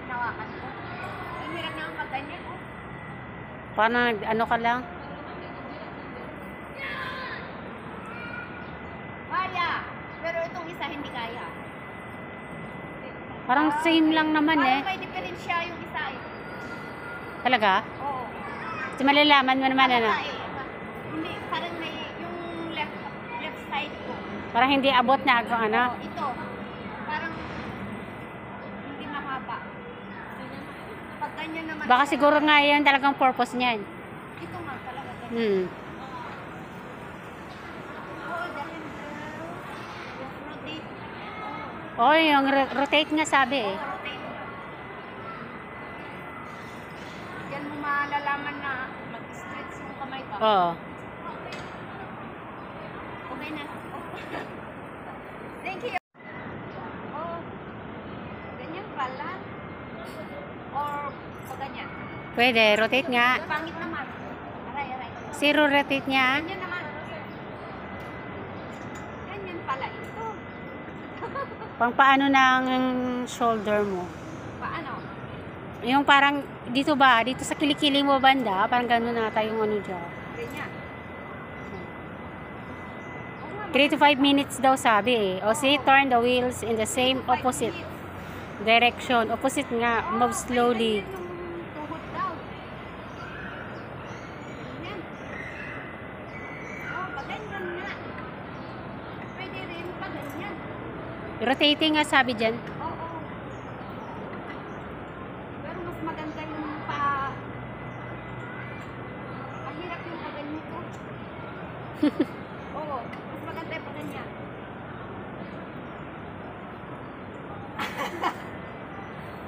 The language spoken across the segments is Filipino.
Nawakan ko. Ang hirap naman pag ganyan. Parang ano ka lang? Kaya. Pero itong isa hindi kaya. Parang same lang naman eh. Parang may diferensya yung isa eh. Talaga? Oo. Kasi malalaman mo naman ano. Hindi, parang may yung left side ko. Parang hindi abot na ako ano. Oo, ito. Parang hindi mahaba. Pag ganyan naman. Baka siguro nga yan talagang purpose niyan. Ito nga talaga ganyan. Oh, dahil rotate. Oh, yung rotate nga sabi eh. Rotate. Diyan mo malalaman na mag-stretch yung kamay ka. Oo. Okay na. Thank you. Oh, ganyan pala. Or pag ganyan. Pwede, rotate nga. Pangit naman. Aray. Zero rotate niya. Ganyan naman. Ganyan pala ito. Pang paano ng shoulder mo? Paano? Yung parang dito ba? Dito sa kilikili mo banda? Parang gano'n na tayong ano dyan. Ganyan. 3 to 5 minutes daw sabi eh. O see, turn the wheels in the same opposite direction. Opposite nga. Move slowly. Yung tuhod daw. Ganyan. Oh, pag ganyan nga. Pwede rin pag ganyan. Rotating nga sabi dyan. Oo. Pero mas maganda yung mahirap yung pag ganyan ko. Oo. Mas maganda yung pag ganyan.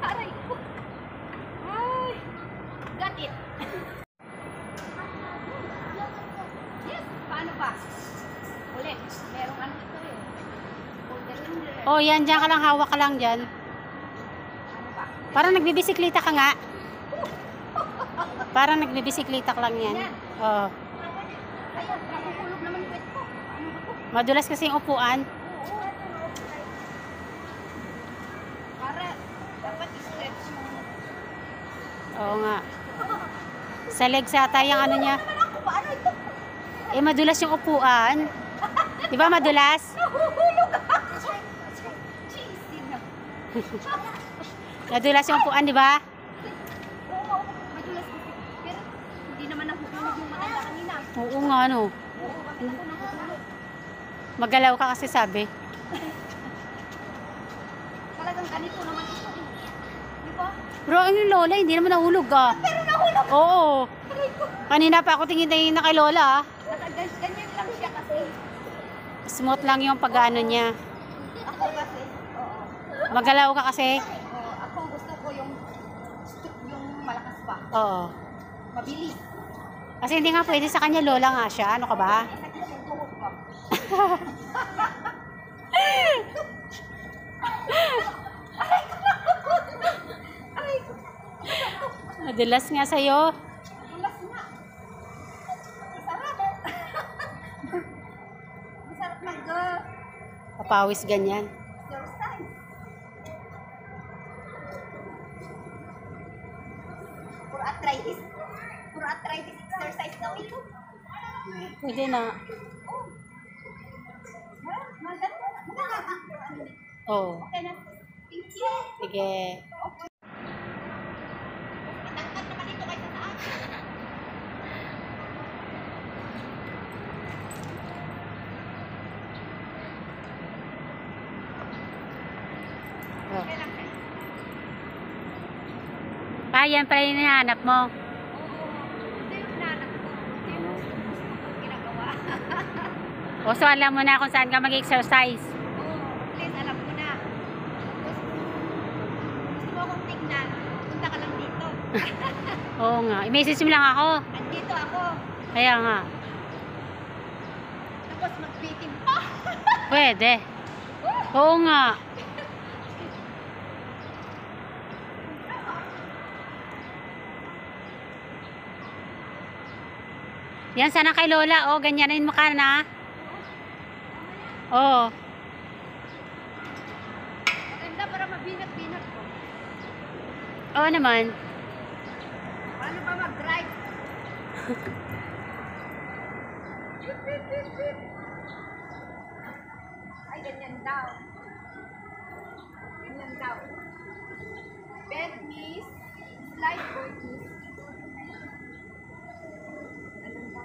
Aray ko. Ay. Got it. Yes. Paano ba? Ulit. Merong ano ito eh. Folder. Oh, yan. Dyan ka lang. Hawak ka lang dyan. Ano ba? Parang nagbibisikleta ka nga. Parang nagbibisikleta ka lang yan. Oh. Ayun, nakukulog naman yung wet ko. Ano ba to? Madulas kasi yung upuan. Para dapat i-stretch yung... Oo nga. Sa legs ata yung ano niya. Naman ako, paano ito? Eh, madulas yung upuan. Di ba madulas? Nahuhulog ako. Cheesy na. Madulas yung upuan, di ba? Oo, madulas ko. Pero hindi naman nahuhulog yung matanda kanina. Oo nga, no. Oo, bakit ako nahuhulog? Magalaw ka kasi sabi. Talagang ganito naman ito. Di ba? Bro, ano yung lola? Hindi naman nahulog ah. Pero nahulog. Oo. Aray ko. Kanina pa ako tingin-tingin na kay lola ah. Ganyan lang siya kasi. Smooth lang yung pag-ano niya. Ako kasi. Oo. Magalaw ka kasi. Oo, ako gusto ko yung malakas pa. Oo. Mabilis. Kasi hindi nga pwede sa kanya, lola nga siya. Ano ka ba? Sakit yung tuhod ko. Aray ko. Madulas nga sa'yo. Ulas nga. Masarap. Masarap Papawis ganyan. exercise. Puro arthritis. Puro arthritis exercise daw ito. Pwede na. Oh. Maganda. Maganda. Oo. Okay na. Thank you. Sige. Matangkad naman ito kaysa sa akin. Oh. Okay lang kayo. Yan pala yung hinahanap mo. Oo. Ito yung hinahanap ko. Ito yung gusto kong ginagawa. O so alam mo na kung saan ka mag-exercise. Oo. Please, alam ko na. Gusto mo akong tignan. Punta ka lang dito. Oo nga. I-message mo lang ako. Andito ako. Kaya nga. Tapos mag-bitin pa. Pwede. Oo nga. Yan, sana kay Lola. O, ganyanin mo ka na. Oo. Maganda para mabinat-binat ko. Oo naman. Paano ba mag-drive? Ay, ganyan daw. Ganyan daw. Bed miss, slide board miss. Ganun ba?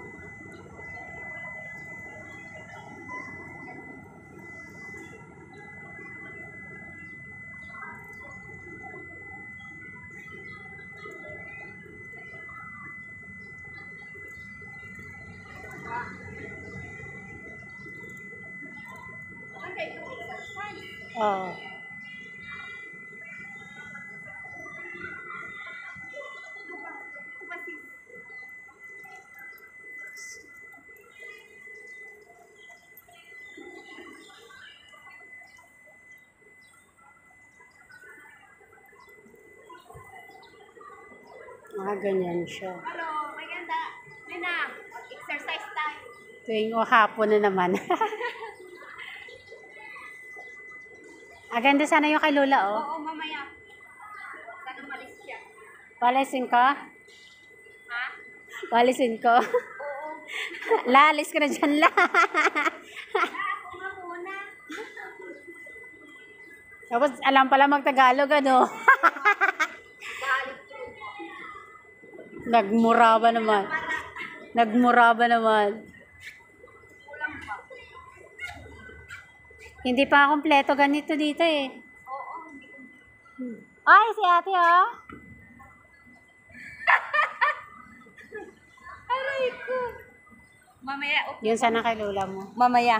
Okay, ito exercise. Oo. Ito ba sis? Ganyan siya. Hello, may ganda. Lina, exercise time. Tuwing hapon na naman. Ganda sana yung kay Lola, oh. Oo, mamaya. Sana malis siya. Walisin ko? Ha? Walisin ko? Oo. Lalis ka na dyan, la. Ako nga muna. Tapos, alam pala mag-Tagalog, ano? Galit yun. Nagmura ba naman? Para Nagmura ba naman? kulang pa. Hindi pa kompleto ganito dito, eh. Oo, hindi ko. Ay, si ate, oh. Aray ko. Mamaya, Yun sana kay Lola mo. Mamaya.